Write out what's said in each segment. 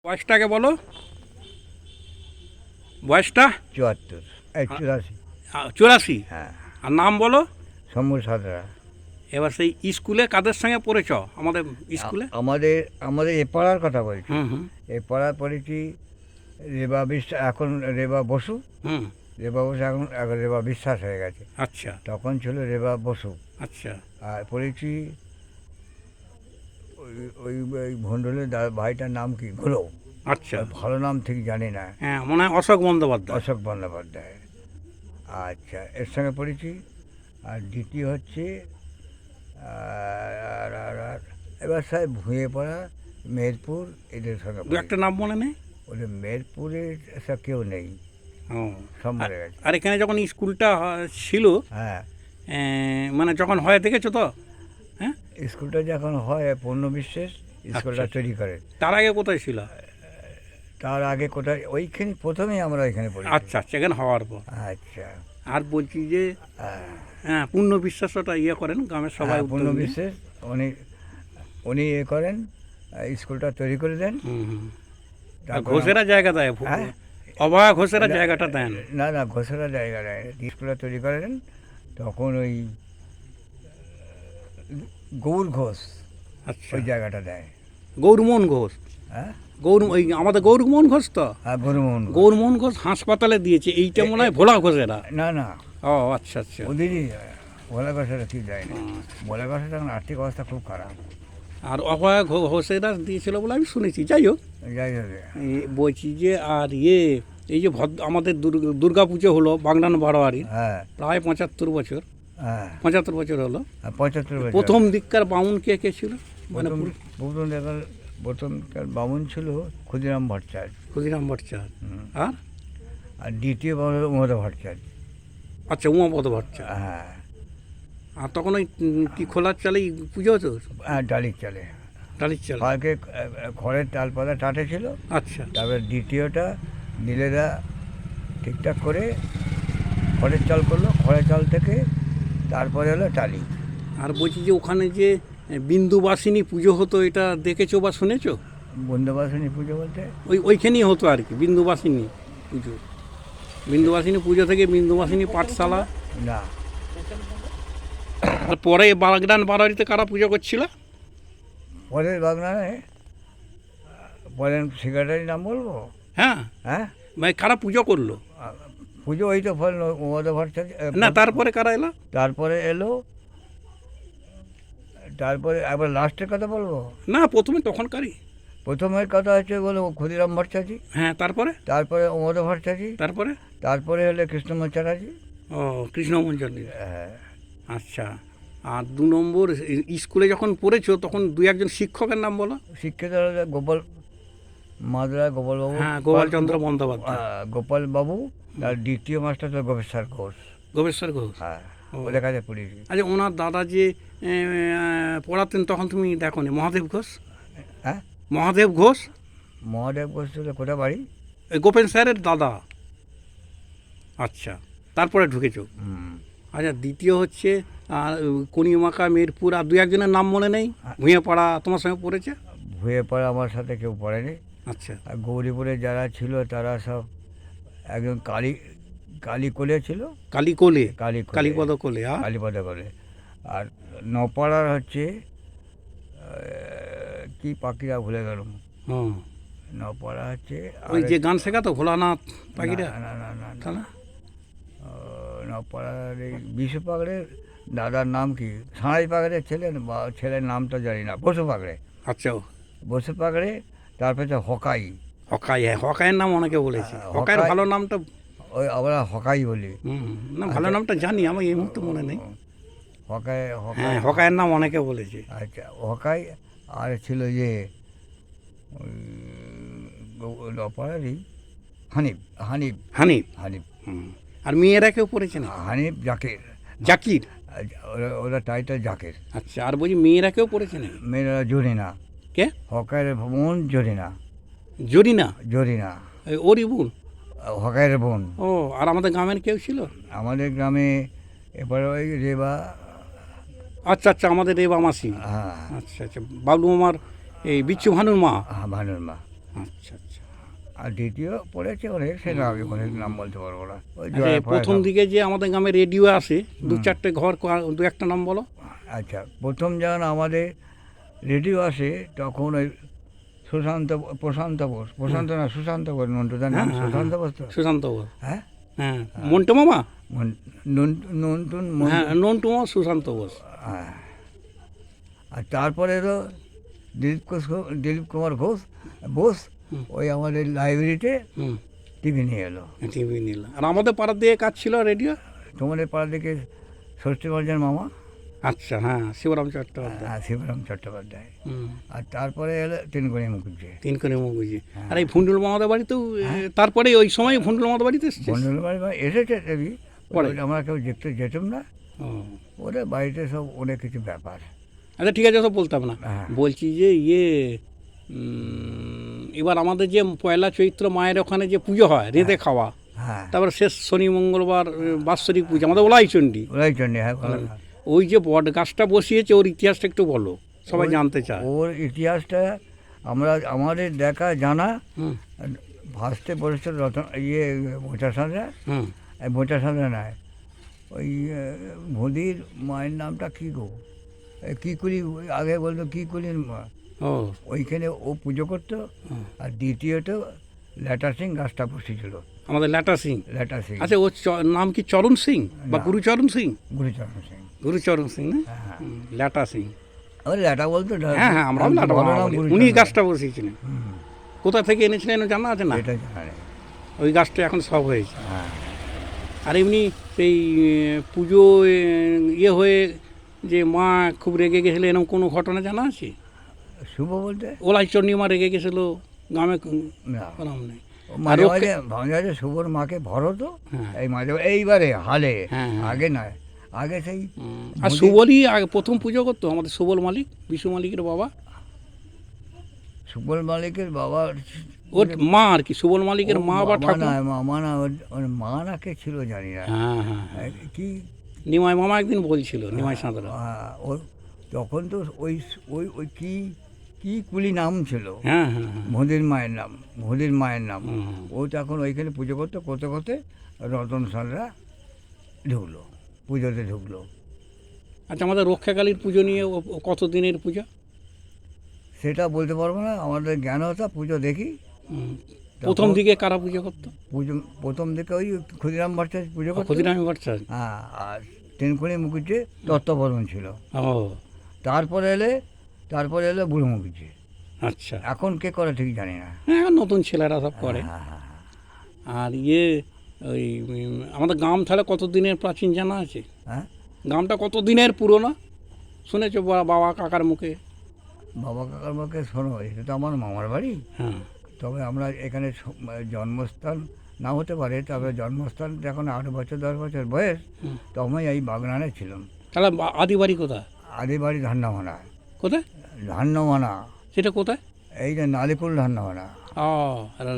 বয়সটাকে বলো, বয়সটা 74 84। 84। হ্যাঁ, আর নাম বলো। শম্ভু সাঁতরা। এবার সেই স্কুলে কাদের সঙ্গে পড়েছ? আমাদের স্কুলে আমাদের আমাদের এ পাড়ার কথা বলছি। হুম হুম এ পাড়ার পড়েছি রেবা বিশ্বাস, এখন রেবা বসু। হুম। রেবা বসু এখন এখন রেবা বিশ্বাস হয়ে গেছে। আচ্ছা তখন ছিল রেবা বসু। আচ্ছা আর পড়েছি ওই ওই ওই ভণ্ডলের ভাইটার নাম কি, ঘোলো। আচ্ছা। ভালো নাম ঠিক জানি না। হ্যাঁ, মনে হয় অশোক বন্দ্যোপাধ্যায়। অশোক বন্দ্যোপাধ্যায়। আচ্ছা, এর সঙ্গে পড়েছি। আর দ্বিতীয় হচ্ছে আর আর আর এবার সাহেব ভুঁয়ে পড়া, মেহেরপুর, এদের সঙ্গে দু একটা নাম মনে নেই? ওদের মেহেরপুরের সব কেউ নেই, ও, সব মরে গেছে। আর এখানে যখন স্কুলটা ছিল, হ্যাঁ, মানে যখন হয় দেখেছো তো? হ্যাঁ, স্কুলটা যখন হয় পূর্ণ বিশ্বাস স্কুলটা আচ্ছা। তৈরি করে। তার আগে কোথায় ছিল? তার আগে কোথায় ওইখানে প্রথমেই আমরা ওইখানে পড়ি। আচ্ছা আচ্ছা, এখানে হওয়ার পর। আচ্ছা। আর বলছি যে হ্যাঁ, হ্যাঁ, পূর্ণ বিশ্বাসটা ইয়ে করেন গ্রামের সবাই পূর্ণ উদ্যোগ নিয়ে। বিশ্বাস উনি উনি এ করেন, স্কুলটা তৈরি করে দেন। হুম হুম। আর তারপর ঘোষেরা জায়গা দেয়, হ্যাঁ? অভয়া ঘোষেরা জায়গাটা দেন। না না, ঘোষেরা জায়গা নেয়, স্কুলটা তৈরি করে দেন। তখন ওই গৌর ঘোষ আচ্ছা, ওই জায়গাটা দেয়। গৌরমোহন ঘোষ। হ্যাঁ, ওই আমাদের গৌরমোহন ঘোষ তো। হ্যাঁ, গৌরমোহন ঘোষ। গৌরমোহন ঘোষ হাসপাতালে দিয়েছে, এইটা মনে হয় ভোলা ঘোষেরা। না না, ও আচ্ছা আচ্ছা। ওদেরই ভোলা ঘোষেরা ঠিক দেয় না। ভোলা ঘোষের তখন আর্থিক অবস্থা খুব খারাপ। আর অভয়া ঘোষেরা দিয়েছিল বলে আমি শুনেছি। যাই হোক, যাই হোক, বলছি যে আর এই যে আমাদের দুর্গা পুজো হলো বাগনান বারোয়ারি, হ্যাঁ প্রায় 75 বছর, হ্যাঁ, 75 বছর হলো। 75 বছর। প্রথম দিককার বামুন কে কে ছিল? মানে প্রথমকার বামুন ছিল ক্ষুদিরাম ভট্টাচার্য। ক্ষুদিরাম ভট্টাচার্য। আর আর দ্বিতীয় বামুন উমদ ভট্টাচার্য। আচ্ছা, উমাপদ ভট্টাচার্য। হ্যাঁ আর তখন ওই কি খোলার চালেই পুজো হতো? হ্যাঁ, ডালির চালে। টালির চাল। আগে খড়ের তালপাতা টাটে ছিল। আচ্ছা তারপরে দ্বিতীয়টা নীলেরা ঠিকঠাক করে খড়ের চাল করলো, খড়ের চাল থেকে তারপরে হলো টালি। আর বলছি যে ওখানে যে বিন্দুবাসিনী পুজো হতো, এটা দেখেছো বা শুনেছো? বন্দ্যোপাসনী পুজো বলতে ওইখানেই হতো আর কি, বিন্দুবাসিনী পুজো। বিন্দুবাসিনী পুজো থেকে বিন্দুবাসিনী পাঠশালা। না, আর পরে বাগদান বাড়ারিতে কারা পুজো করছিল? পরের বাগনানে পরের সেক্রেটারির নাম বলবো? হ্যাঁ, হ্যাঁ, মানে কারা পুজো করলো? পুজো ওই তো ফল উমদ ভট্টাচার্য। না, তারপরে কারা এলো? তারপরে এলো, তারপরে আবার লাস্টের কথা বলবো। না, প্রথমে তখনকারই। প্রথমের কথা হচ্ছে বলো ক্ষুদিরাম ভট্টাচার্য, হ্যাঁ, তারপরে তারপরে উমদ ভট্টাচার্য, তারপরে তারপরে হলো কৃষ্ণমোহন চ্যাটার্জি। ও, কৃষ্ণমঞ্জল। হ্যাঁ, আচ্ছা। আর 2 নম্বর স্কুলে যখন পড়েছো তখন 2-1 শিক্ষকের নাম বলো। শিক্ষিত হলো গোপাল মাদরা, গোপালবাবু। হ্যাঁ, গোপালচন্দ্র বন্দ্যোপাধ্যায়। গোপাল বাবু। আর দ্বিতীয় মাস্টার তো গোপেশ্বর ঘোষ। গোবেশ্বর ঘোষ। হ্যাঁ, ও। ওদের কাছে পড়েছি। আচ্ছা, ওনার দাদা যে পড়াতেন তখন তুমি দেখো নি, মহাদেব ঘোষ? হ্যাঁ, মহাদেব ঘোষ, মহাদেব ঘোষ ছিল কোথায় বাড়ি? এই গোপেন স্যারের দাদা। আচ্ছা, তারপরে ঢুকেছো। হুম, আচ্ছা, দ্বিতীয় হচ্ছে আর কনিমাকা, মেরপুর, আর 2-1 নাম মনে নেই। ভুঁইয়াপাড়া তোমার সঙ্গে পড়েছে? ভুয়ে পড়ে আমার সাথে কেউ পড়েনি। আচ্ছা আর গৌরীপুরে যারা ছিল তারা সব একজন কালী কোলে ছিল। কালীকোলে, কালীপদ কালীপদ কোলে। আর কালীপদ কোলে। আর নপাড়ার হচ্ছে কি পাখিরা ভুলে গেলাম। হুম, নপাড়া হচ্ছে ওই যে গান শেখাতো ভোলানাথ পাখিরা। না না না না, তাহলে নপাড়ার এই বিশু পাগড়ের দাদার নাম কি, সাঁড়াই পাগড়ের ছেলের নামটা জানি না, বসু পাগড়ে। আচ্ছা, বসু পাগড়ে। তারপরে হচ্ছে হকাই। হকাই। হ্যাঁ, হকাইয়ের নাম অনেকে বলেছে। হকাইয়ের হকাই। ভালো নামটা ওই আমরা হকাই বলি। না, ভালো নামটা জানি, আমার এই মুহূর্তে মনে নেই। হকাই, হকাই। হ্যাঁ, হকাইয়ের নাম অনেকে বলেছে। আচ্ছা, হকাই। আর ছিল যে নপাড়ারই হানিফ। হানিফ হানিফ। হানিফ হুম। আর মেয়েরা কেউ পড়েছে না? হানিফ জাকির। জাকির। ওরা টাইটেল জাকির। আচ্ছা, আর বলছি মেয়েরা কেউ পড়েছে না? মেয়েরা জরিনা। কে? হকাইয়ের বোন জরিনা। জরিনা? জরিনা ওরই বোন? হকাইয়ের বোন। ও, আর আমাদের গ্রামের কেউ ছিল? আমাদের গ্রামে এবারে ওই রেবা। আচ্ছা আচ্ছা, আমাদের রেবা মাসি। হ্যাঁ আচ্ছা আচ্ছা, বাবলু মামার এই বিচ্ছু ভানুর মা। হ্যাঁ, ভানুর মা। আচ্ছা আচ্ছা। আর দ্বিতীয় পড়েছে অনেক, সেটা আমি অনেক নাম বলতে পারবো না। ওই আচ্ছা, জয়া প্রথম ফয়া দিকে যে আমাদের গ্রামে রেডিও আসে, দু চারটে ঘর, দু একটা নাম বলো। আচ্ছা, প্রথম যখন আমাদের রেডিও আসে তখন ওই প্রশান্ত বোস, সুশান্ত বোস, নন্টুদার নাম সুশান্ত বোস তো। সুশান্ত বোস। হ্যাঁ, হ্যাঁ, মন্টু মামা। নন্টুন হ্যাঁ, নন্টু মামা, সুশান্ত বোস। হ্যাঁ। আর তারপরে এলো দিলীপ কুমার বোস। ওই আমাদের লাইব্রেরিতে হুম, টিভি নিয়ে এলো। টিভি নিল। আর আমাদের পাড়ার দিকে কাজ ছিল রেডিও। তোমাদের পাড়া থেকে ষষ্ঠীবর্জন মামা, আচ্ছা, হ্যাঁ, শিবরাম চট্টোপাধ্যায়। শিবরাম চট্টোপাধ্যায়। হুম, আর তারপরে এলো তিনকড়ি মুখুজ্জি। তিন করে মুগুজি। আর এই ভুন্ডুল মামাদের বাড়িতেও তারপরে ওই সময় ভুন্ডুল মামাদের বাড়িতে এসছে। বন্ধুর বাড়ি এসেছে টিভি, পরে? আমরা কেউ দেখতে যেতাম না। ও, ওদের বাড়িতে সব অনেক কিছু ব্যাপার। আচ্ছা, ঠিক আছে, সব বলতাম না। হ্যাঁ। বলছি যে এবার আমাদের যে পয়লা চৈত্র মায়ের ওখানে যে পুজো হয়, রেঁধে খাওয়া, হ্যাঁ, তারপরে শেষ শনি মঙ্গলবার বাৎসরিক পুজো আমাদের ওলাইচণ্ডী। ওরাই জন্যে। হ্যাঁ, ভালো না। ওই যে বট গাছটা বসিয়েছে, ওর ইতিহাসটা একটু বলো, সবাই জানতে চায়। ওর ইতিহাসটা আমাদের দেখা জানা। হুম, ফার্স্টে বলেছিল মোচা সাঁতরা। হুম, মোচা সাঁতরা নয়, ওই মোদির মায়ের নামটা কী গো, কিকুলি, আগে বলতো কিকুলির মা। ও, ওইখানে ও পুজো করতো। আর দ্বিতীয়ত ল্যাটা সিং গাছটা বসেছিল, আমাদের ল্যাটা সিং। ল্যাটা সিং। আচ্ছা, ওর নাম কি চরণ সিং বা না। গুরুচরণ সিং? গুরুচরণ সিং। গুরুচরণ সিং না? হ্যাঁ, ল্যাটা সিং। আবার ল্যাটা বলতো। হ্যাঁ হ্যাঁ, আমরাও ল্যাটা বড় নাম বলি। গুরুচরণ। উনি গাছটা বসিয়েছিলেন। হুম, কোথা থেকে এনেছিলেন জানা আছে না? এটা জানা নেই। ওই গাছটা এখন সব হয়েছে। হ্যাঁ, আর এমনি সেই পুজো হয়ে যে মা খুব রেগে গেছিলো, এরকম কোনো ঘটনা জানা আছে? শুভ বলতে ওলাইচণ্ডী মা রেগে গেছিলো, গ্রামে না। ওরম নেই। মাঝে আর মাঝে মাঝে শুভর মাকে ভরতো। হ্যাঁ। এই মাঝে এইবারে হালে, হ্যাঁ, হ্যাঁ। আগে নয়, আগে সেই আর সুবলই আগে প্রথম পুজো করতো, আমাদের সুবল মালিক, বিশু মালিকের বাবা। সুবল মালিকের বাবা, ওর মা আর কি, সুবল মালিকের মা বা ঠাকুর। না, মামা না, ওর মা না কে ছিল জানি না। হ্যাঁ হ্যাঁ হ্যাঁ, কি নিমাই মামা একদিন বলছিল, নিমাই সাঁতরা। ও তখন তো ওই ওই ওই কি কি কুলি নাম ছিল, হ্যাঁ হ্যাঁ হ্যাঁ, মোদির মায়ের নাম। হুম। ও তখন ওইখানে পুজো করতে করতে করতে রতন সালরা ঢুকলো, পুজোতে ঢুকলো। আচ্ছা, আমাদের রক্ষাকালীর পুজো নিয়ে ও কত দিনের পুজো? সেটা বলতে পারবো না, আমাদের জ্ঞান হতো পুজো দেখি। হুম। প্রথম দিকে কারা পুজো করতো? পুজো প্রথম দিকে ওই ক্ষুদিরাম ভট্টাচার্য পুজো করতো। ক্ষুদিরাম ভট্টাচার্য। হ্যাঁ, আর তেনকুনি মুখুজ্জি তত্ত্বাবধান ছিল। ও, তারপরে এলে বুড়ো মুখুজ্জি। আচ্ছা। এখন কে করে ঠিক জানি না। হ্যাঁ, এখন নতুন ছেলেরা সব করে। হ্যাঁ, হ্যাঁ, হ্যাঁ। আর ওই আমাদের গ্রাম তাহলে কত দিনের প্রাচীন জানা আছে? হ্যাঁ, গ্রামটা কত দিনের পুরনো শুনেছো বাবা কাকার মুখে? বাবা কাকার মুখে শোনো, এটা তো আমার মামার বাড়ি। হ্যাঁ, তবে আমরা এখানে জন্মস্থান না হতে পারে, তবে জন্মস্থান যখন 8 বছর 10 বছর বয়স, তখন এই বাগনানে ছিলাম। তাহলে আদি বাড়ি কোথায়? আদি বাড়ি ধান্নামানা। কোথায় ধান্নামানা, সেটা কোথায়? এই যে নালিকুল ধান্নামানা। ও,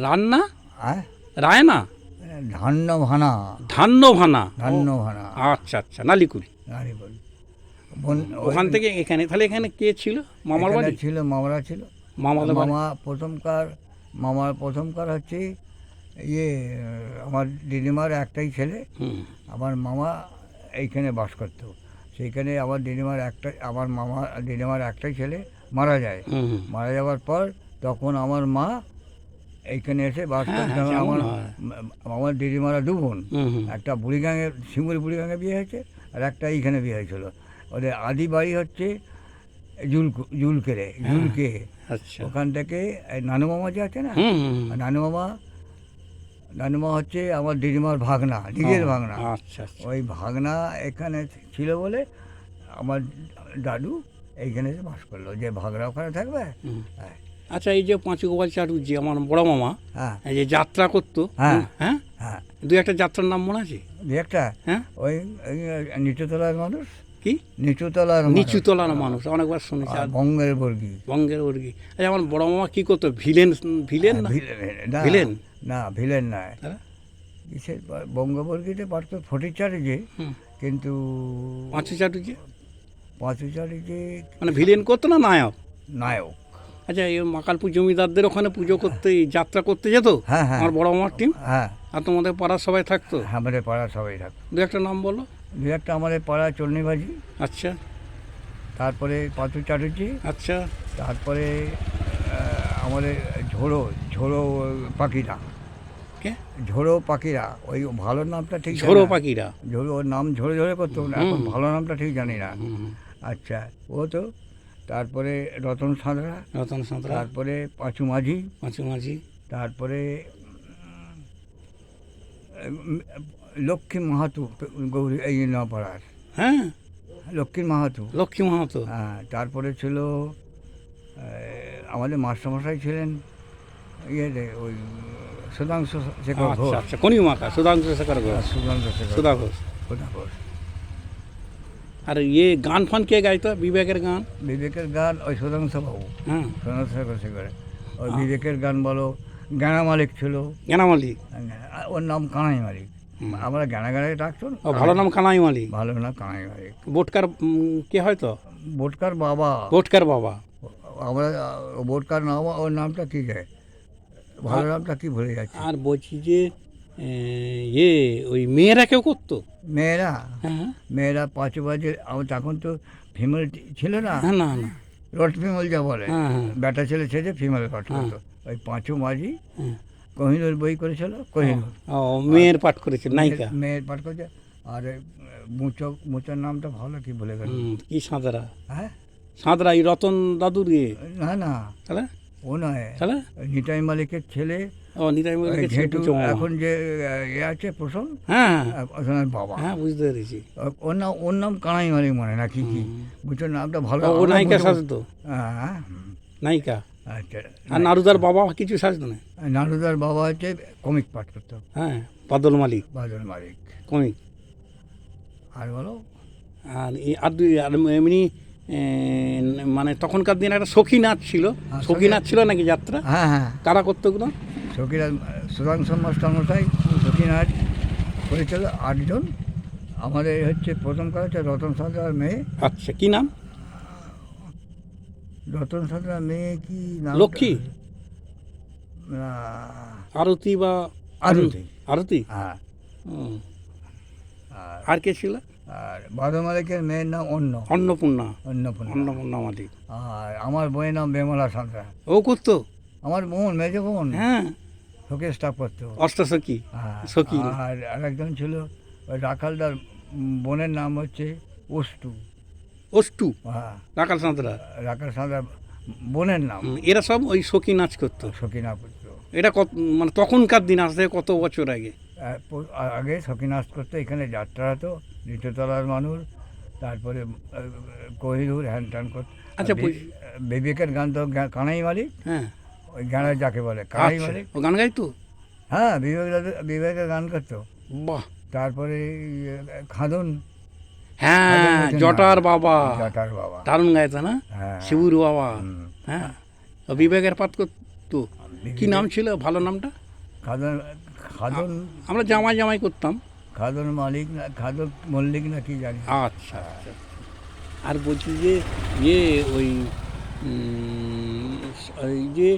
রান্না হ্যাঁ, রায়না, ধান্যভানা। ধান্যভানা। ধান্যভানা, আচ্ছা আচ্ছা, নালিকুল। নালিকুল। ওখান থেকে এখানে, তাহলে এখানে কে ছিল? মামার বাড়ি ছিল, মামারা ছিল। মামাদের বাড়ি। মামার প্রথমকার হচ্ছে আমার দিদিমার একটাই ছেলে। হুম, আমার মামা এইখানে বাস করতো। সেইখানে আমার দিদিমার একটাই ছেলে মারা যায়। হুম, হুম। মারা যাওয়ার পর তখন আমার মা এইখানে এসে বাস হ্যাঁ, করতো। হ্যাঁ, আমার যেমন হয়। আমার দিদিমারা 2 বোন। হুম, হুম। একটা বুড়িগাঙে, শিমুরি বুড়িগাঙে বিয়ে হয়েছে, আর একটা এইখানে বিয়ে হয়েছিল। ওদের আদি বাড়ি হচ্ছে জুলকে। আচ্ছা। ওখান থেকে এই নানু মামা যে আছে না, হুম, হুম, হুম। নানু মামা হচ্ছে আমার দিদিমার ভাগনা, নিজের ভাগনা। আচ্ছা আচ্ছা। ওই ভাগনা এখানে ছিল বলে আমার দাদু এইখানে এসে বাস করলো, যে ভাগনা ওখানে থাকবে। হুম। হ্যাঁ, আচ্ছা, এই যে পাঁচুগোপাল চ্যাটার্জি আমার বড় মামা, হ্যাঁ, এই যে যাত্রা করতো, হ্যাঁ, হ্যাঁ, হ্যাঁ। দু একটা যাত্রার নাম মনে আছে? একটা হ্যাঁ, ওই নিচুতলার মানুষ, কি? নিচুতলার নিচুতলার মানুষ, অনেকবার শুনেছি। আর বঙ্গের বর্গী। বঙ্গের উর্গি। আচ্ছা, আমার বড় মামা কি করতো? ভিলেন না? ভিলেন? না, ভিলেন নয়। তাহলে? কিসের বঙ্গবর্গীতে পারতো ফটিচার্যে, হুম। কিন্তু পাঁচু চ্যাটার্জি পাঁচুচার্যে মানে ভিলেন করতো না নায়ক? নায়ক। আচ্ছা, এই মাকালপুর জমিদারদের ওখানে পুজো করতে যাত্রা করতে যেত হ্যাঁ হ্যাঁ আমার বড় মামার টিম, হ্যাঁ আর তোমাদের পাড়ার সবাই থাকতো? হ্যাঁ, আমাদের পাড়ার সবাই থাকতো। দু একটা নাম বলো। দু একটা আমাদের পাড়ার চন্ডীবাজি, আচ্ছা তারপরে পাথর চাটুর্জি, আচ্ছা তারপরে আমাদের ঝোড়ো ঝোড়ো পাখিরা, কে? ঝোড়ো পাখিরা, ওই ভালো নামটা ঠিক জানি ঝোড়ো না। পাখিরা। ঝোড়ো, ওর নাম ঝোড়ো ঝোড়ো করতো না, এখন ভালো নামটা ঠিক জানি না। হুম, আচ্ছা, ও তো তারপরে রতন সাঁতরা, রতন সাঁতরা, তারপরে পাঁচু মাঝি, পাঁচু মাঝি, তারপরে লক্ষ্মী মাহাতো, গৌরী এই নপাড়ার হ্যাঁ লক্ষ্মী মাহাতো। লক্ষ্মী মাহাতো। হ্যাঁ, তারপরে ছিল আমাদের মাস্টারমশাই ছিলেন ইয়েতে ওই সুধাংশু শেখর ঘোষ। আচ্ছা আচ্ছা, কনিমাকা সুধাংশু শেখর ঘোষ, সুধাংশু শেখর সুধা ঘোষ। সুধা ঘোষ। আর ইয়ে গান ফান কে গাইতো? বিবেকের গান? বিবেকের গান ওই সুধাংশু বাবু, হ্যাঁ, সুধাংশু শেখর শেখর। ওই বিবেকের গান বলো, জ্ঞানা মালিক ছিল, জ্ঞানা মালিক। ওর নাম কানাই মালিক। আমরা জ্ঞানা গানে ডাকতো না। ও, ভালো নাম কানাই মালিক। ভালো না, কানাই মালিক। বোটকার কে হয়তো? বোটকার বাবা। বোটকার বাবা। আমরা বোটকার নাম, ওর নামটা কী যায়, ভালো নামটা কি ভুলে যাচ্ছে। আর বলছি যে ইয়ে ওই মেয়েরা কেউ করতো? মেয়েরা, হ্যাঁ মেয়েরা পাঁচু বাজে, তখন তো ফিমেল ছিল না, হ্যাঁ, না না, রট ফিমেল যা বলে, হ্যাঁ হ্যাঁ বেটা ছেলে ছেড়ে ফিমেল রট করতো। ওই পাঁচু মাঝি হ্যাঁ। কোহিনুর বই করেছিল, কোহিনুর ও, মেয়ের পাঠ করেছে, নায়িকা। মেয়ের পাঠ করেছে। আর মুচোর নামটা ভালো কি ভুলে গেল। কি সাঁতরা? হ্যাঁ, সাঁতরা এই রতন দাদুর ইয়ে? না না, তাহলে ও নয়, তাহলে নিতাই মালিকের ছেলে, ও নিতাই মালিকের ছেলে, ঘেটু, পুচু মামা। এখন যে এ আছে প্রসন, হ্যাঁ ওখানের বাবা। হ্যাঁ, বুঝতে পেরেছি। ওর নাম কানাই মালিক মনে না কি কি, মুচোর নামটা ভালো। ও নায়িকা সাজতো? হ্যাঁ, নায়িকা। আচ্ছা। আর নারুদার বাবা কিছু সাজতো না? নারুদার বাবা হচ্ছে কমিক পাঠ করতো, হ্যাঁ, বাদল মালিক, বাদল মালিক। কমিক। আর বলো, আর আর এমনি মানে তখনকার দিনে একটা সখী নাচ ছিল, সখী নাচ ছিল নাকি যাত্রা? হ্যাঁ হ্যাঁ, কারা করতো ওগুলো? সখীরাজ সুধাংশু মাস্টারমশাই সখীনাথ করেছিল 8 জন। আমাদের হচ্ছে প্রথম কাজ হচ্ছে রতন সাঁতরার মেয়ে। আচ্ছা, কি নাম? রতন সাঁতরার মেয়ে কি নাম? লক্ষ্মী, আরতি বা আরতি। আরতি। হ্যাঁ। হুম। আর আর কে ছিল? আর বাদল মালিকের মেয়ের নাম অন্নপূর্ণা। অন্নপূর্ণা। অন্নপূর্ণা মালিক। আর আমার বইয়ের নাম বেমলা সাঁতরা। ও করতো? আমার বোন, মেজ বোন, হ্যাঁ, শোকের স্টাফ করতো। অষ্টসখী। হ্যাঁ। সখী। আর আরেকজন ছিল ওই রাখালদার বোনের নাম হচ্ছে অষ্টু। অষ্টু। হ্যাঁ, রাখাল সাঁতরা। রাখাল সাঁতরা বোনের নাম। এরা সব ওই সখী নাচ করতো। সখীনা পুত্র। এটা কত, মানে তখনকার দিন, আসতে কত বছর আগে? আগে সখীনাচ করতো, এখানে যাত্রা হতো, দ্বিতীয়তলার মানুষ, তারপরে কোহিনুর হ্যান ত্যান করতো। আচ্ছা, বিবেকের গান তো কানাই মালিক, হ্যাঁ, ওই গানের যাকে বলে কানাই আচ্ছা, মালিক। ও গান গাইতো? হ্যাঁ, বিবেকের গান করতো। বাহ। তারপরে খাদন, হ্যাঁ, জটার বাবা, জটার বাবা দারুণ গাইতো না? হ্যাঁ। শিবুর বাবা। হুম। হ্যাঁ, ও বিবেকের পাঠ করতো। কি নাম ছিল ভালো নামটা? খাদন, খাদন, আমরা জামাই জামাই করতাম। খাদন মালিক না, খাদন মল্লিক না কি জানি। আচ্ছা আচ্ছা। আর বলছি যে ইয়ে ওই এই যে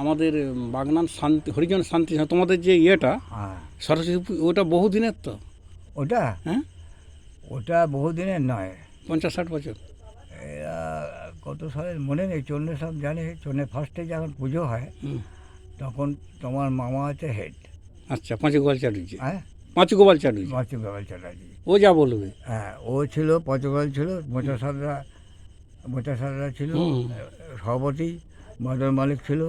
আমাদের বাগনান শান্তি, হরিজন শান্তি, তোমাদের যে ইয়েটা হ্যাঁ, সরস্বতী ওটা বহুদিনের তো? ওটা, হ্যাঁ, ওটা বহুদিনের নয়, 50-60 বছর। এরা কত সালের মনে নেই, চন্দ্র সব জানে। চন্দ্রের ফার্স্টে যখন পুজো হয় হুম। তখন তোমার মামা আছে হেড। আচ্ছা, পাঁচুগোপাল চ্যাটার্জি। হ্যাঁ, পাঁচুগোপাল চ্যাটার্জি, পাঁচু গোপাল চ্যাটার্জি। ও যা বলবে। হ্যাঁ, ও ছিল, পঞ্চগোপাল ছিল, মোচা সাদরা ছিল হুম। সভাপতি, বাদল মালিক ছিল,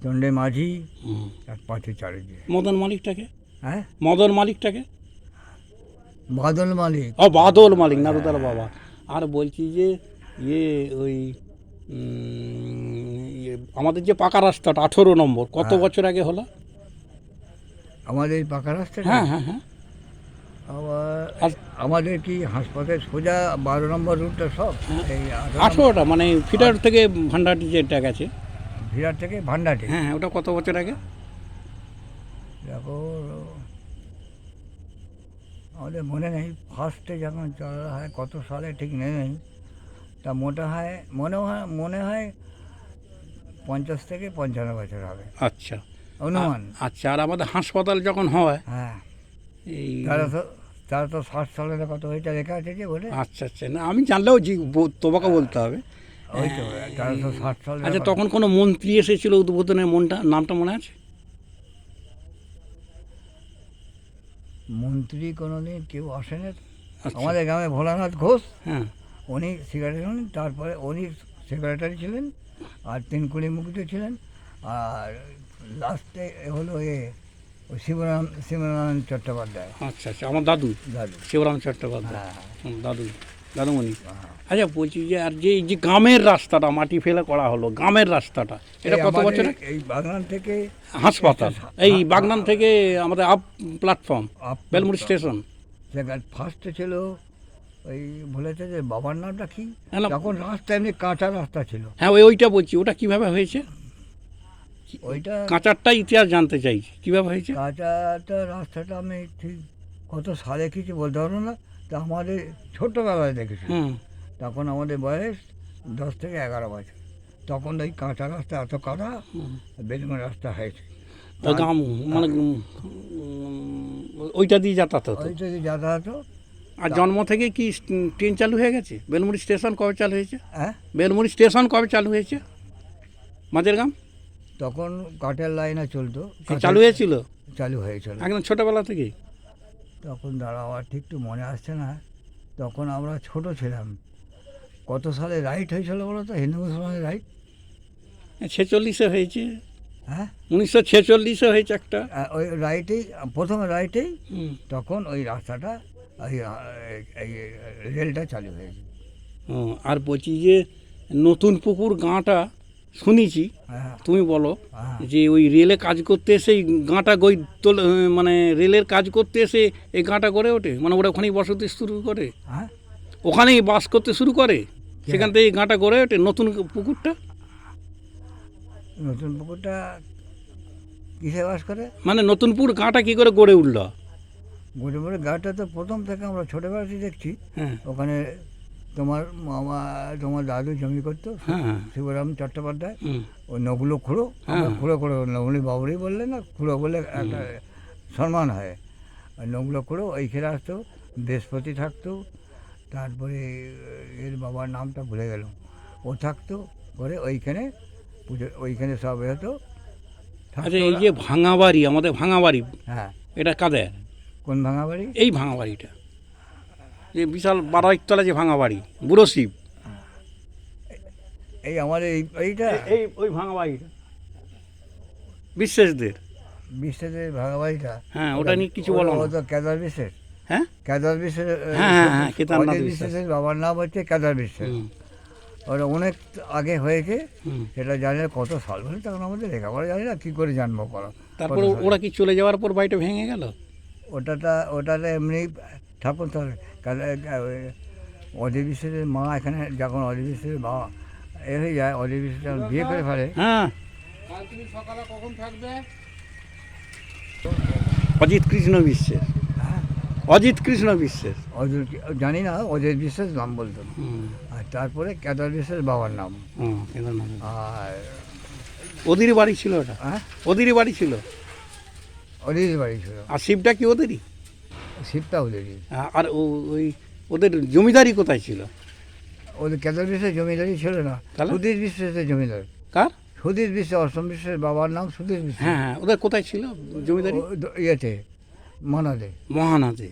চন্ডে মাঝি, হুম। আর পাঁচু চ্যাটার্জি। মদন মালিকটাকে? হ্যাঁ, মদন মালিকটাকে? বাদল মালিক। ও, বাদল মালিক, নারুদার বাবা। আর বলছি যে ইয়ে ওই আমাদের যে পাকা রাস্তাটা 18 নম্বর, কত বছর আগে হলো? আমাদের এই পাকা রাস্তা। হ্যাঁ হ্যাঁ হ্যাঁ। আবার আর আমাদের কি হাসপাতাল সোজা 12 নম্বর রুটটা সব এই 18টা, মানে ফিটার থেকে ভান্ডারটি যেটা গেছে, ভিড়ার থেকে ভান্ডাটে। হ্যাঁ হ্যাঁ, ওটা কত বছর আগে? দেখো, আমাদের মনে নেই ফার্স্টে যখন চলা হয় কত সালে ঠিক নেই, তা মনে হয় 50 থেকে 55 বছর হবে আচ্ছা অনুমান। আচ্ছা, আর আমাদের হাসপাতাল যখন হয় হ্যাঁ, এই তারা তো 60 সালের কত ওইটা লেখা আছে যে বলে। আচ্ছা আচ্ছা, না আমি জানলেও তোমাকে বলতে হবে। ওই তো 1360 সালের আচ্ছা, কথা। তখন কোনো মন্ত্রী এসেছিল উদ্বোধনের, নামটা মনে আছে? মন্ত্রী কোনোদিন কেউ আসেনি। আচ্ছা। আমাদের গ্রামে ভোলানাথ ঘোষ, হ্যাঁ উনি সেক্রেটারি ছিলেন, তারপরে উনি সেক্রেটারি ছিলেন, আর তেনকুলি মুকুটে ছিলেন, আর লাস্টে হলো ওই শিবনারায়ণ চট্টোপাধ্যায়। আচ্ছা আচ্ছা, আমার দাদু দাদু। শিবরাম চট্টোপাধ্যায়। হ্যাঁ, দাদুমণি। হ্যাঁ। আচ্ছা, বলছি যে আর যে এই যে গ্রামের রাস্তাটা মাটি ফেলে করা হলো, গ্রামের রাস্তাটা এটা এই কত আমাদের বছরের? এই বাগান থেকে হাসপাতাল এই বাগনান থেকে আমাদের আপ প্ল্যাটফর্ম বেলমুড়ি স্টেশন। ফার্স্টে ছিল ওই বলেছে যে বাবার নামটা কি, না, না। তখন রাস্তা এমনি কাঁচা রাস্তা ছিল। হ্যাঁ, ওইটা বলছি, ওটা কিভাবে হয়েছে? ওইটা কাঁচারটা ইতিহাস জানতে চাইছি, কিভাবে হয়েছে? কাঁচাটা রাস্তাটা আমি ঠিক কত সালে কিছু বলতে পারবো না, তা আমাদের ছোটোবেলায় দেখেছি। হুম। তখন আমাদের বয়স 10 থেকে 11 বছর, তখন ওই কাঁচা রাস্তা এত কাদা বেলুন রাস্তা হয়েছে। ওই গ্রাম মানে ওইটা দিয়ে যাতায়াত হতো। ওই থেকে যাতায়াত। আর জন্ম থেকে কি ট্রেন চালু হয়ে গেছে? বেলমুড়ি স্টেশন কবে চালু হয়েছে? হ্যাঁ, বেলমুড়ি স্টেশন কবে চালু হয়েছে? মাঝের গ্রাম তখন কাঠের লাইনে চলতো। চালু হয়েছিল চালু হয়েছিল একদম ছোটোবেলা থেকে। তখন দাঁড়া আমার ঠিক একটু মনে আসছে না, তখন আমরা ছোট ছিলাম। কত সালে রাইট হয়েছিল বলো তো, হিন্দু মুসলমানের রাইট? 46-এ হয়েছে। হ্যাঁ, 1946-এ হয়েছে একটা। ওই রাইটেই, প্রথমে রাইটেই হুম। তখন ওই রাস্তাটা এই রেলটা চালু হয়েছে। আর বলছি যে নতুন পুকুর গাঁটা শুনেছি, হ্যাঁ, তুমি বলো হ্যাঁ। যে ওই রেলে কাজ করতে এসে এই গাঁটা মানে রেলের কাজ করতে এসে এই গাঁটা গড়ে ওঠে, মানে ওরা ওখানেই বসতি শুরু করে, হ্যাঁ, ওখানেই বাস করতে শুরু করে, সেখান থেকে এই গাঁটা গড়ে ওঠে নতুন পুকুরটা। নতুন পুকুরটা কিসে বাস করে? মানে নতুনপুর গাঁটা কি করে গড়ে উঠল? গরিবের গাটা তো প্রথম থেকে আমরা ছোটোবেলাতে দেখছি। হ্যাঁ ওখানে তোমার মামা, তোমার দাদু জমি করতো, হ্যাঁ শিবরাম চট্টোপাধ্যায়। হুম, ওই নগুলো খুঁড়ো, হ্যাঁ। খুঁড়ো খুঁড়ো, উনি বাবুরই বললেন না, খুঁড়ো বলে একটা সম্মান হয়। ওই নগুলো খুঁড়ো ওইখানে আসতো, বৃহস্পতি থাকতো, তারপরে এর বাবার নামটা ভুলে গেল, ও থাকতো করে ওইখানে পুজো, ওইখানে সব হতো। আচ্ছা, এই যে ভাঙা বাড়ি, আমাদের ভাঙা বাড়ি, হ্যাঁ, এটা কাদের? কোন ভাঙা বাড়ি? এই ভাঙা বাড়িটা, যে বিশাল 12 তলা যে ভাঙা বাড়ি, বুড়ো শিব, এই আমাদের এইটা এই ওই ভাঙা বাড়িটা বিশ্বাসদের। বিশ্বের ভাঙা বাড়িটা। হ্যাঁ, ওটা নিয়ে কিছু বলো না। ও তো কেদার বিশ্বের। হ্যাঁ কেদার বিশ্বের। হ্যাঁ, হ্যাঁ, হ্যাঁ, কেদারনাথ অজিত বিশ্বাস। বিশ্বের বাবার নাম হচ্ছে কেদার বিশ্বের। হুম, ওটা অনেক আগে হয়েছে, হুম। সেটা জানি না কত সাল বলে, তখন আমাদের লেখাপড়া জানি না, কী করে জানবো করা। তারপর ওরা কি চলে যাওয়ার পর বাড়িটা ভেঙে গেল? ওটাতে এমনি ঠাকুর তো অজিত বিশ্বের মা এখানে, যখন অজিত বিশ্বের বাবা এ হয়ে যায়, অজিত বিশ্বের যখন বিয়ে করে ফেলে। হ্যাঁ, অজিত কৃষ্ণ বিশ্বাস, হ্যাঁ, অজিত কৃষ্ণ বিশ্বাস। অজিত জানি না, অজিত বিশ্বের নাম বলতো। হুম, আর তারপরে কেদার বিশ্বের বাবার নাম। হুম, কেদারনাথ। আর ওদেরই বাড়ি ছিল ওটা, হ্যাঁ, ওদেরই বাড়ি ছিল। অজিত বাড়ি ছিল, আর শিবটা কি ওদেরই? শিবটা ওদেরই। আর ওই ওদের জমিদারি কোথায় ছিল? ওদের কেদার বিশ্বের জমিদারি ছিল না, তাহলে? সুধীর বিশ্বের জমিদার। কার? সুধীর বিশ্ব, অসম বিশ্বের বাবার নাম সুধীর বিশ্ব। হ্যাঁ হ্যাঁ, ওদের কোথায় ছিল জমিদারি? ইয়েতে মানাদে। মহানাদে।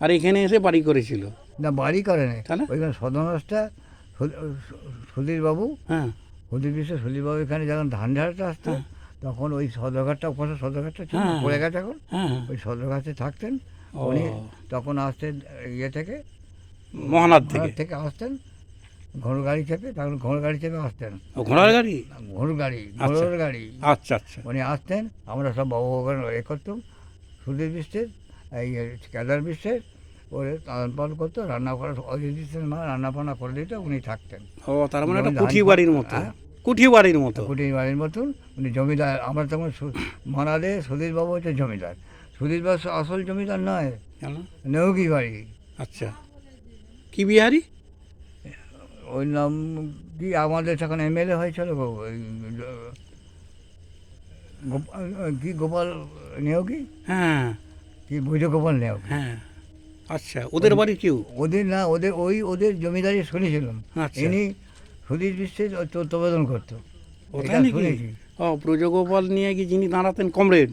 আর এখানে এসে বাড়ি করেছিল? না, বাড়ি করে নেই, তাহলে? ওইখানে সদনটা সুধীর বাবু, হ্যাঁ সুধীর বিশ্ব সুধীর বাবু এখানে যখন ধান ঝাড়তে আসতো, হ্যাঁ। তখন ওই সদরঘাটটা, ওখানে সদরঘাটটা ছিল, হ্যাঁ। পড়ে গেছে এখন, হ্যাঁ, ওই সদরঘাটে থাকতেন ও। উনি। তখন আসতেন ইয়ে থেকে, মহানাদ থেকে। ভারত থেকে আসতেন ঘোড় গাড়ি চেপে, তখন ঘোড় গাড়ি চেপে আসতেন। ও, ঘোড়ার গাড়ি? ঘোড় গাড়ি, আচ্ছা। ঘোড়ার গাড়ি। আচ্ছা আচ্ছা। উনি আসতেন, আমরা সব বাবু ওখানে এ করতাম, সুধীর বিশ্বের এই কেদার বিশ্বের ওরে লালন পালন করতো, রান্না করা, অজিত বিশ্বের মা রান্না বান্না করে দিত, উনি থাকতেন। ও, তার মানে একটা যেমন কুঠি ধান- বাড়ির মতো। হ্যাঁ। কুঠি বাড়ির মতো। কুটির বাড়ির মতন উনি জমিদার। আমরা তখন মানাদে সুধীর বাবু হচ্ছে জমিদার। সুধীর বাবু আসল জমিদার নয়, কেন? নেউকি বাড়ি। আচ্ছা, কি বিহারি? ওই নাম কি আমাদের তখন এমএলএ হয়েছিল গো, ওই কি গোপাল নেওগি, হ্যাঁ কি বৈধ গোপাল নেওগি। হ্যাঁ, আচ্ছা, ওদের বাড়ি কেউ? ওদের না, ওদের জমিদারি শুনেছিলাম। আচ্ছা। ইনি সুধীর বিশ্বের তত্ত্বাবধান করতো, ও এটা তাই নাকি? শুনেছি। ও, ব্রজগোপাল নিয়ে কি যিনি দাঁড়াতেন কমরেড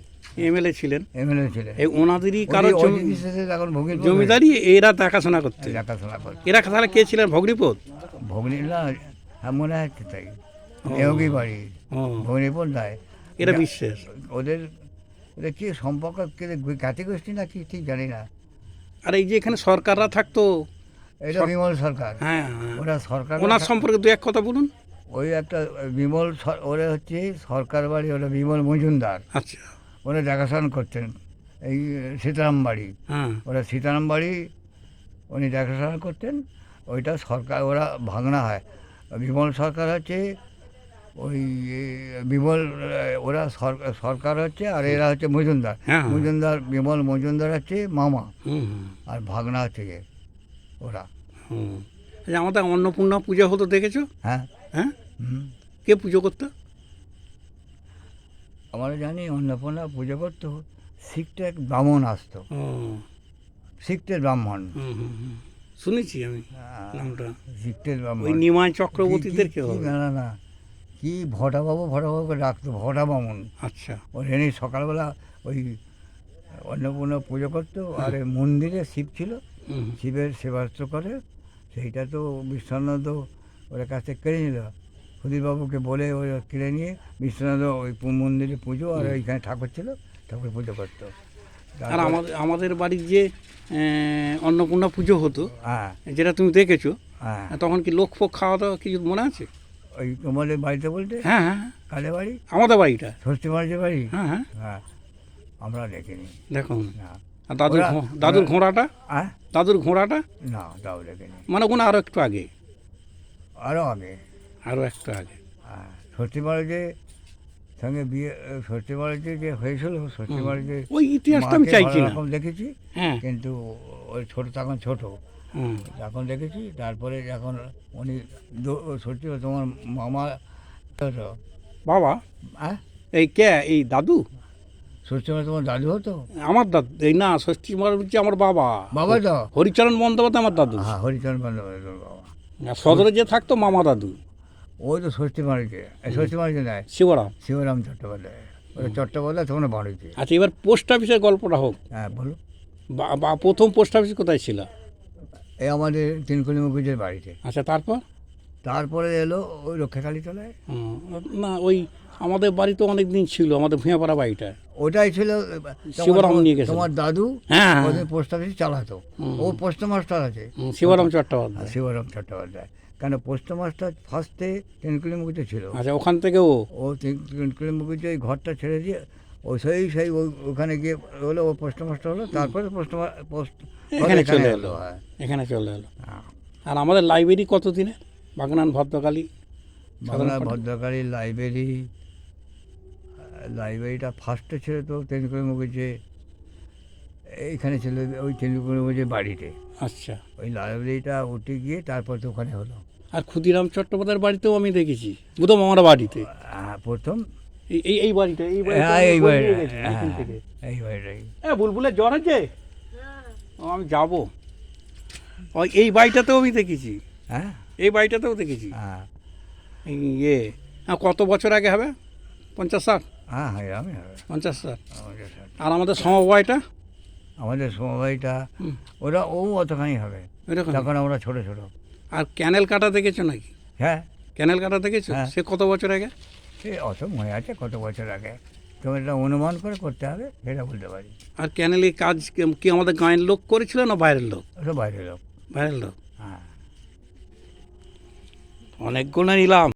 এমএলএ ছিলেন, এমএলএ ছিলেন। এই ওনাদেরই কারো অজিত বিশ্বাসের এখন ভগ্নিপতি জমিদারি এরা দেখাশোনা করতে। দেখাশোনা করতো। এরা তাহলে কে ছিলেন, ভগ্নিপদ? ভগ্নি না, হ্যাঁ মনে হচ্ছে তাই, নেওগি বাড়ি, ও, ভগ্নিপদ নয়। এরা বিশ্বাস। ওদের ওদের কি সম্পর্ক, জ্ঞাতি গোষ্ঠী না কি ঠিক জানি না। আর এই যে এখানে সরকাররা থাকতো, এটা বিমল সরকার। হ্যাঁ হ্যাঁ, ওরা সরকার, ওনার সম্পর্কে দু এক কথা বলুন। ওই একটা বিমল ওরা হচ্ছে সরকার বাড়ি, ওরা বিমল মজুমদার, আচ্ছা, ওরা দেখাশোনা করতেন। এই সীতারাম বাড়ি, হ্যাঁ ওরা সীতারাম বাড়ি উনি দেখাশোনা করতেন। ওইটা সরকার, ওরা ভাঙনা হয়। বিমল সরকার হচ্ছে ওই বিমল, ওরা সরকার হচ্ছে, আর এরা হচ্ছে মজুমদার। হ্যাঁ, মজুমদার, বিমল মজুমদার হচ্ছে মামা, হুম হুম, আর ভাগনা হচ্ছে গিয়ে ওরা। হুম। এই যে আমাদের অন্নপূর্ণা পূজা হতো, দেখেছো? হ্যাঁ, হ্যাঁ, হুম। কে পুজো করতো? আমরা জানি অন্নপূর্ণা পুজো করতো, শিখতে এক ব্রাহ্মণ আসতো, ও, শিখতের ব্রাহ্মণ। হুম হুম হুম, শুনেছি আমি নামটা। শিখতের ব্রাহ্মণ। ওই নিমাই চক্রবর্তীদের কেউ হবে? না না না, কি ভটাবাবুকে ডাকতো, ভটা বামুন। আচ্ছা, ওই এনে সকালবেলা ওই অন্নপূর্ণা পুজো করতো। আর এই মন্দিরে শিব ছিল, হুম, শিবের সেবাস্ত্র করে, সেইটা তো বিশ্বনাথ ওর কাছ থেকে কেড়ে নিল। সুধীরবাবুকে বলে ওই কেড়ে নিয়ে বিশ্বনাথ ওই মন্দিরে পুজো, আর ওইখানে ঠাকুর ছিল, ঠাকুর পুজো করতো। আর আমাদের বাড়ির যে অন্নপূর্ণা পুজো হতো, হ্যাঁ যেটা তুমি দেখেছো, হ্যাঁ, তখন কি লোক ফোক খাওয়া দাওয়া কিছু মনে আছে? ওই তোমাদের বাড়িতে বলতে হ্যাঁ হ্যাঁ, কালে বাড়ি, আমাদের বাড়িটা। ষষ্ঠী বাড়িতে বাড়ি। হ্যাঁ হ্যাঁ, হ্যাঁ, আমরা দেখিনি। দেখুন। না, আর দাদুর ওরা- দাদুর ঘোড়াটা, হ্যাঁ, দাদুর ঘোড়াটা না তাও দেখিনি। মানে ওখানে আরও একটু আগে, আরও আগে, আরও একটু আগে। হ্যাঁ, ষষ্ঠী বাড়িতে সঙ্গে বিয়ে, ষষ্ঠী বাড়িতে যে হয়েছিল, ষষ্ঠী বাড়িতে ওই ইতিহাসটা আমি মাকে চাইছি ভালো না। রকম দেখেছি, হ্যাঁ, কিন্তু ওই তখন ছোট, হুম, এখন দেখেছি। তারপরে যখন উনি সত্যি তোমার মামা হতো, বাবা, হ্যাঁ, এই কে, এই দাদু? ষষ্ঠী বাড়ি তোমার দাদু হতো? আমার দাদু, এই না, ষষ্ঠী মার হচ্ছে আমার বাবা। বাবা তো, হরিচরণ বন্দ্যোপাধ্যায় আমার দাদু। হ্যাঁ, হরিচরণ বন্দ্যোপাধ্যায় বাবা। আর সদরে যে থাকতো মামা দাদু, ওই তো ষষ্ঠী বাড়িতে, ষষ্ঠী বাড়িতে নেয় শিবরাম। শিবরাম চট্টোপাধ্যায়, ওই চট্টোপাধ্যায় তখন বাড়িতে। আচ্ছা, এবার পোস্ট অফিসের গল্পটা হোক। হ্যাঁ বলো। বা প্রথম পোস্ট অফিস কোথায় ছিল? এই আমাদের তিনকুনি মুখুজ্জের বাড়িতে। আচ্ছা, তারপর? তারপরে এলো ওই রক্ষাকালী তলায়। না, ওই আমাদের বাড়ি তো অনেক দিন ছিল, আমাদের ভূঁয়াপাড়া বাড়িটা। ওটাই ছিল শিবরাম নিয়ে গেছে। তোমার দাদু হ্যাঁ হ্যাঁ, ওদের পোস্ট অফিস চালাতো। ও পোস্ট মাস্টার আছে, শিবরাম চট্টোপাধ্যায়। শিবরাম চট্টোপাধ্যায়। কেন পোস্ট মাস্টার ফার্স্টে তিনকুনি মুখুজ্জে ছিল। আচ্ছা, ওখান থেকে ও তিনকুনি মুখুজ্জে ওই ঘরটা ছেড়ে দিয়ে ও সেই ওখানে গিয়ে হলো, ও পোস্ট মাস্টার হলো। তারপরে পোস্ট এখানে চলে এলো। হ্যাঁ। এখানে চলে এলো। হ্যাঁ। আর আমাদের লাইব্রেরি কতদিনে? বাগনান ভদ্রকালী বাংলা ভদ্রকালী লাইব্রেরিটা ফার্স্টে ছিল তো তেন্দুকুড়ি মুখুজ্জে, এইখানে ছিল ওই তেন্দুকুড়ি মুখুজ্জে বাড়িতে। আচ্ছা, ওই লাইব্রেরিটা উঠে গিয়ে তারপর তো ওখানে হলো। আর ক্ষুদিরাম চট্টোপাধ্যায়ের বাড়িতেও আমি দেখেছি, প্রথম আমার বাড়িতে। হ্যাঁ, প্রথম এই বাড়িটা, এই হ্যাঁ, এই বাড়িটা, এখান থেকে। এই বাড়িটাই। বুলবুলের জ্বর আছে, ও, আমি যাবো। ওই এই বাড়িটাতেও আমি দেখেছি, হ্যাঁ এই বাড়িটাতেও দেখেছি। হ্যাঁ ইয়ে, কত বছর আগে হবে? 50-60? হ্যাঁ হ্যাঁ, আমি 50-60। আর আমাদের সমবায়টা? আমাদের সময়টা ওরা অতখানি হবে, এরকম। তখন আমরা ছোট ছোট। আর ক্যানেল কাটা দেখেছো নাকি? হ্যাঁ, ক্যানেল কাটা দেখেছো? হ্যাঁ। সে কত বছর আগে? সে অত মনে আছে কত বছর আগে, তোমার এটা অনুমান করে করতে হবে, সেটা বলতে পারি। আর ক্যানেলের কাজ কি আমাদের গাঁয়ের লোক করেছিল না বাইরের লোক? ওটা বাইরে লোক। বাইরের লোক। হ্যাঁ, অনেকগুলো নিলাম।